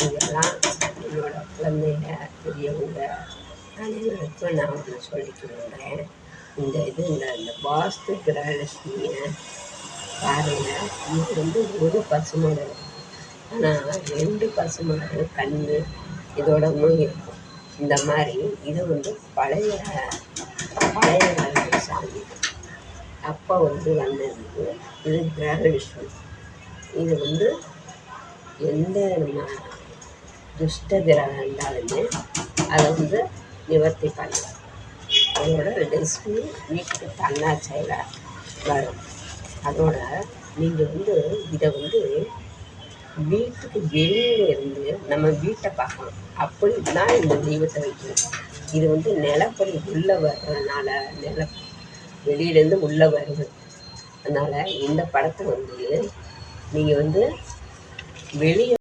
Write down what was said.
இதெல்லாம் என்னோட குழந்தைங்க பெரியவங்க அனைவருக்கும் நான் ஒன்று சொல்லிக்கிறேன். இந்த இந்த வாஸ்து கிரகலட்சுமியை பாருங்கள். இது வந்து ஒரு பசுமாடு, ஆனால் 2 பசுமாடு கண்ணு இதோட இருக்கும். இந்த மாதிரி இது வந்து பழைய சாமி அப்போ வந்து வந்தது. இது கிரகலட்சுமி. இது வந்து எந்த நம்ம துஷ்ட கிரகம் இருந்தாலுமே அதை வந்து நிவர்த்தி பண்ணலாம். அதோட லட்சுமி வீட்டுக்கு தன்னாட்சியில் வரும். அதோட நீங்கள் வந்து இதை வந்து வீட்டுக்கு வெளியில் இருந்து நம்ம வீட்டை பார்க்கணும். அப்படி தான் இந்த தெய்வத்தை வைக்கணும். இது வந்து நிலப்படி உள்ளே வர்றதுனால வெளியிலேருந்து உள்ளே வருது. அதனால் இந்த படத்தை வந்து நீங்கள் வந்து வெளியே